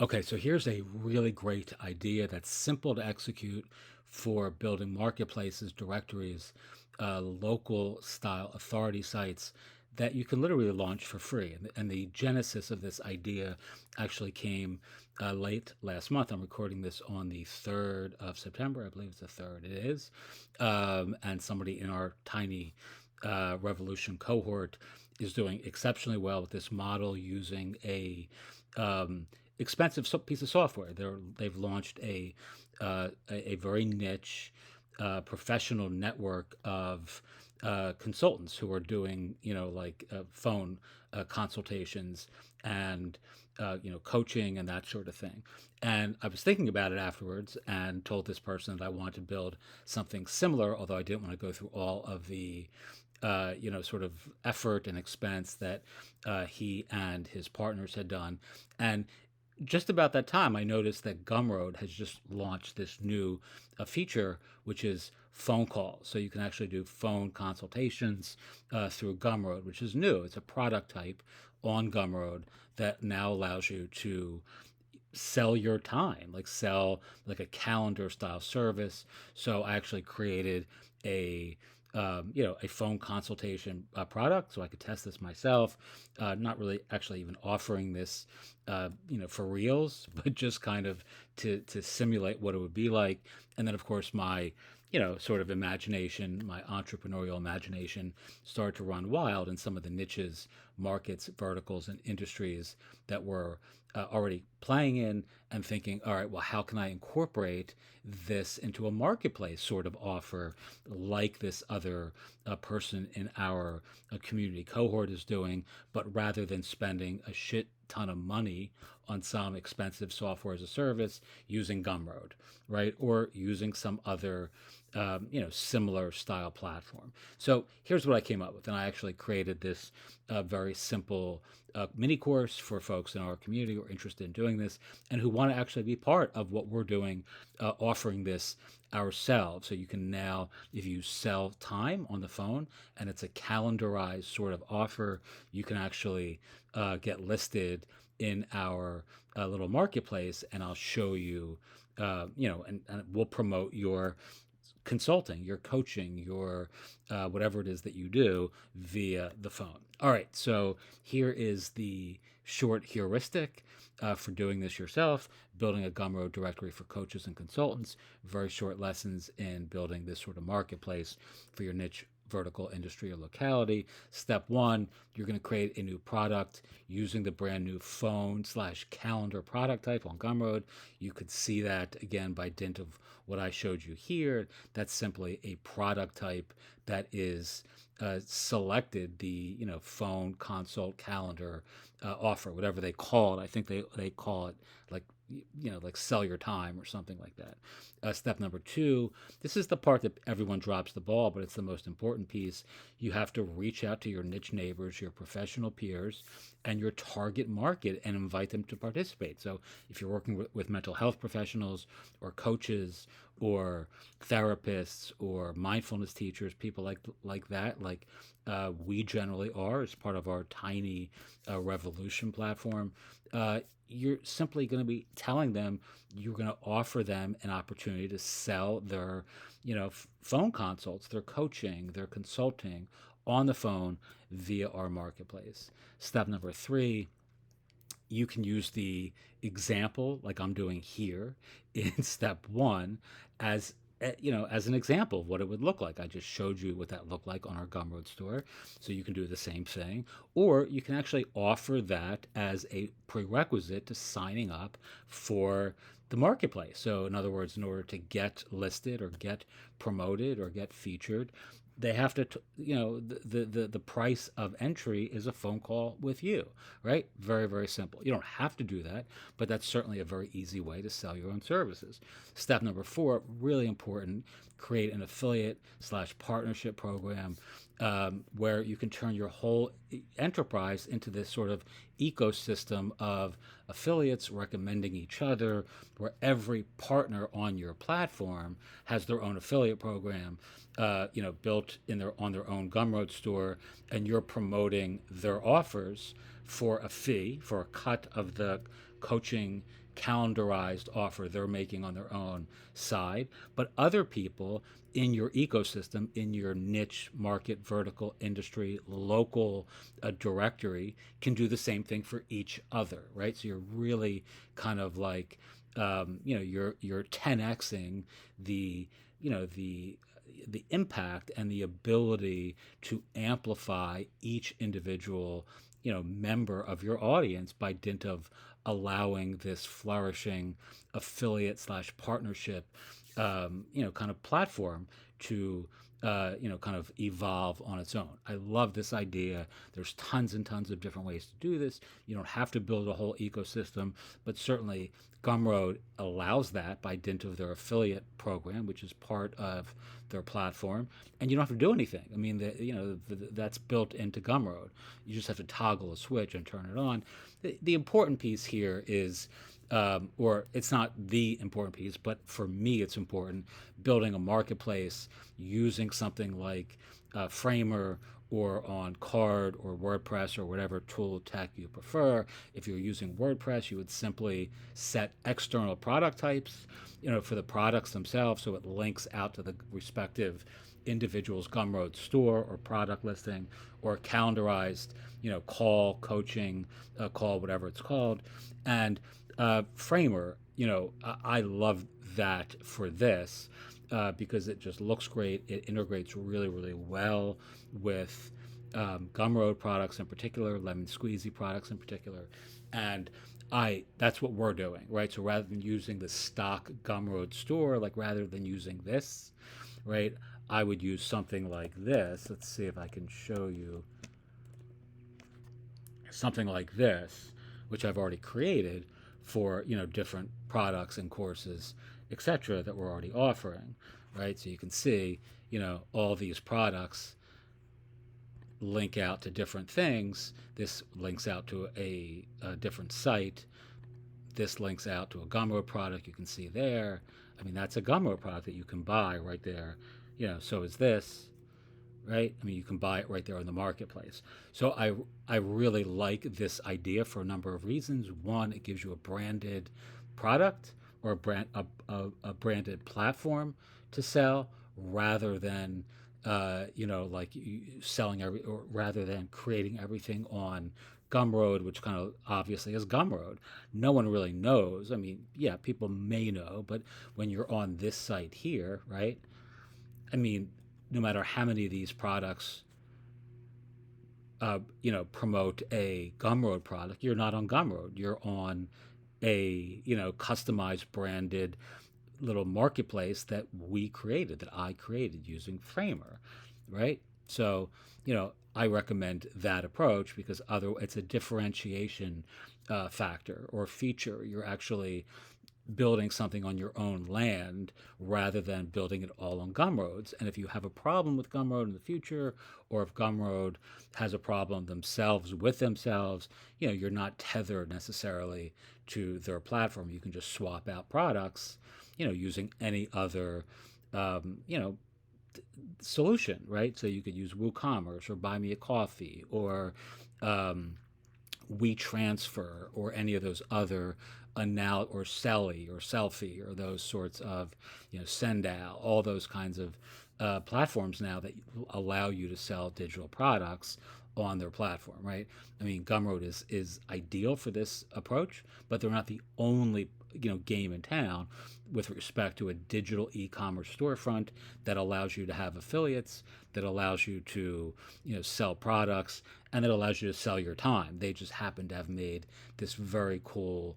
Okay, so here's a really great idea that's simple to execute for building marketplaces, directories, local style authority sites that you can literally launch for free. And the genesis of this idea actually came late last month. I'm recording this on the 3rd of September. I believe it's the 3rd. It is. And somebody in our tiny Revolution cohort is doing exceptionally well with this model using a um, expensive piece of software. They've launched a very niche professional network of consultants who are doing like phone consultations and coaching and that sort of thing. And I was thinking about it afterwards and told this person that I wanted to build something similar, although I didn't want to go through all of the sort of effort and expense that he and his partners had done. And just about that time, I noticed that Gumroad has just launched this new feature, which is phone calls. So you can actually do phone consultations through Gumroad, which is new. It's a product type on Gumroad that now allows you to sell your time, like sell like a calendar style service. So I actually created a a phone consultation product, so I could test this myself. Not really actually even offering this, for reals, but just kind of to simulate what it would be like. And then, of course, my sort of imagination, my entrepreneurial imagination started to run wild in some of the niches, markets, verticals, and industries that were already playing in, and thinking, all right, well, how can I incorporate this into a marketplace sort of offer like this other person in our community cohort is doing, but rather than spending a shit ton of money on some expensive software as a service, using Gumroad, right? Or using some other, similar style platform. So here's what I came up with. And I actually created this very simple mini course for folks in our community who are interested in doing this and who want to actually be part of what we're doing, offering this ourselves. So you can now, if you sell time on the phone and it's a calendarized sort of offer, you can actually get listed in our little marketplace, and I'll show you, and we'll promote your consulting, your coaching, your whatever it is that you do via the phone. All right, so here is the short heuristic for doing this yourself, building a Gumroad directory for coaches and consultants, very short lessons in building this sort of marketplace for your niche vertical industry or locality. Step one, you're going to create a new product using the brand new phone slash calendar product type on Gumroad. You could see that again by dint of what I showed you here. That's simply a product type that is selected the phone consult calendar offer, whatever they call it. I think they call it like like sell your time or something like that. Step number two, this is the part that everyone drops the ball, but it's the most important piece. You have to reach out to your niche neighbors, your professional peers, and your target market and invite them to participate. So if you're working with mental health professionals or coaches or therapists or mindfulness teachers, people like that, like we generally are as part of our tiny Revolution platform, you're simply going to be telling them you're going to offer them an opportunity to sell their, phone consults, their coaching, their consulting on the phone via our marketplace. Step number three, you can use the example like I'm doing here in step one as as an example of what it would look like. I just showed you what that looked like on our Gumroad store. So you can do the same thing, or you can actually offer that as a prerequisite to signing up for the marketplace. So in other words, in order to get listed or get promoted or get featured, they have to, the price of entry is a phone call with you, right? Very, very simple. You don't have to do that, but that's certainly a very easy way to sell your own services. Step number four, really important, create an affiliate slash partnership program where you can turn your whole enterprise into this sort of ecosystem of affiliates recommending each other, where every partner on your platform has their own affiliate program, built in on their own Gumroad store, and you're promoting their offers for a fee, for a cut of the coaching calendarized offer they're making on their own side. But other people in your ecosystem, in your niche market, vertical industry, local directory, can do the same thing for each other, right? So you're really kind of like, you're 10xing the, the impact and the ability to amplify each individual, member of your audience by dint of allowing this flourishing affiliate slash partnership, kind of platform to, kind of evolve on its own. I love this idea. There's tons and tons of different ways to do this. You don't have to build a whole ecosystem, but certainly Gumroad allows that by dint of their affiliate program, which is part of their platform, and you don't have to do anything. I mean, that's built into Gumroad. You just have to toggle a switch and turn it on. The important piece here is, or it's not the important piece, but for me, it's important building a marketplace using something like Framer or on Card or WordPress or whatever tool tech you prefer. If you're using WordPress, you would simply set external product types, for the products themselves, so it links out to the respective individual's Gumroad store or product listing, or calendarized, call, coaching, call, whatever it's called. And Framer, I love that for this, because it just looks great. It integrates really, really well with Gumroad products in particular, Lemon Squeezy products in particular, and that's what we're doing, right? So rather than using the stock Gumroad store, like rather than using this, right, I would use something like this. Let's see if I can show you something like this, which I've already created for, different products and courses, etc., that we're already offering, right? So you can see, all these products link out to different things. This links out to a different site. This links out to a Gumroad product you can see there. I mean, that's a Gumroad product that you can buy right there. So is this, right? I mean, you can buy it right there in the marketplace. So I really like this idea for a number of reasons. One, it gives you a branded product or a branded platform to sell rather than like selling or rather than creating everything on Gumroad, which kind of obviously is Gumroad. No one really knows. I mean, yeah, people may know, but when you're on this site here, right? I mean, no matter how many of these products, promote a Gumroad product, you're not on Gumroad. You're on a, customized branded little marketplace that I created using Framer, right? So, I recommend that approach because it's a differentiation factor or feature. You're actually building something on your own land rather than building it all on Gumroads. And if you have a problem with Gumroad in the future, or if Gumroad has a problem themselves with themselves, you're not tethered necessarily to their platform. You can just swap out products, using any other, solution, right? So you could use WooCommerce or Buy Me a Coffee or WeTransfer or any of those other or Selly or Selfie or those sorts of, Sendow, all those kinds of platforms now that allow you to sell digital products on their platform, right? I mean, Gumroad is ideal for this approach, but they're not the only game in town with respect to a digital e-commerce storefront that allows you to have affiliates, that allows you to sell products, and that allows you to sell your time. They just happen to have made this very cool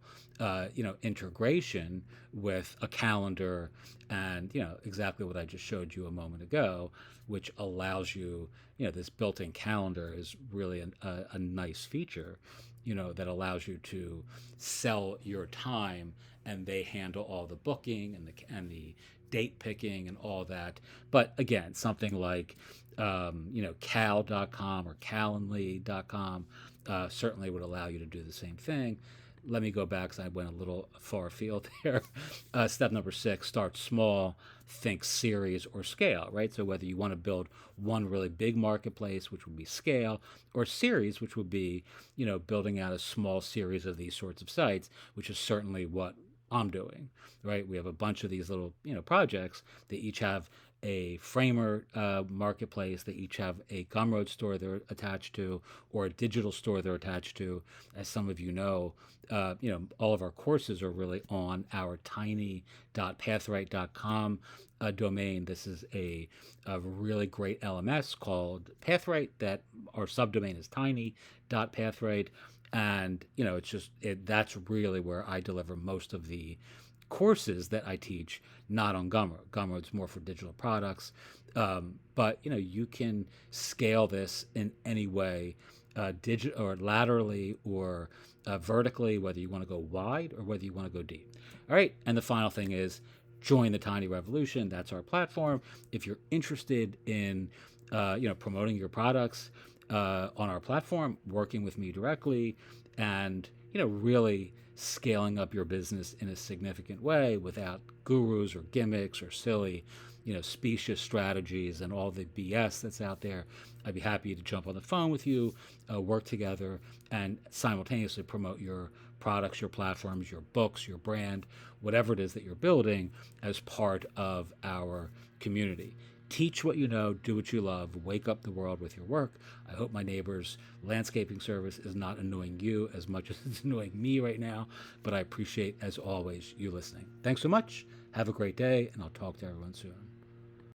integration with a calendar and exactly what I just showed you a moment ago, which allows you, this built-in calendar is really a nice feature, that allows you to sell your time, and they handle all the booking and the date picking and all that. But again, something like cal.com or calendly.com certainly would allow you to do the same thing. let me go back because I went a little far afield there. Step number 6, start small, think series or scale, right? So whether you want to build one really big marketplace, which would be scale, or series, which would be, building out a small series of these sorts of sites, which is certainly what I'm doing, right? We have a bunch of these little, projects. They each have a framer marketplace. They each have a Gumroad store they're attached to, or a digital store they're attached to. As some of all of our courses are really on our tiny.pathright.com domain. This is a really great LMS called Pathright that our subdomain is tiny.pathright. And that's really where I deliver most of the courses that I teach, not on Gumroad. Gumroad's more for digital products, but you can scale this in any way, digital or laterally or vertically, whether you want to go wide or whether you want to go deep. All right, and the final thing is join the Tiny Revolution. That's our platform. If you're interested in promoting your products on our platform, working with me directly, and really scaling up your business in a significant way without gurus or gimmicks or silly, specious strategies and all the BS that's out there, I'd be happy to jump on the phone with you, work together, and simultaneously promote your products, your platforms, your books, your brand, whatever it is that you're building as part of our community. Teach what you know, do what you love, wake up the world with your work. I hope my neighbor's landscaping service is not annoying you as much as it's annoying me right now, but I appreciate, as always, you listening. Thanks so much. Have a great day, and I'll talk to everyone soon.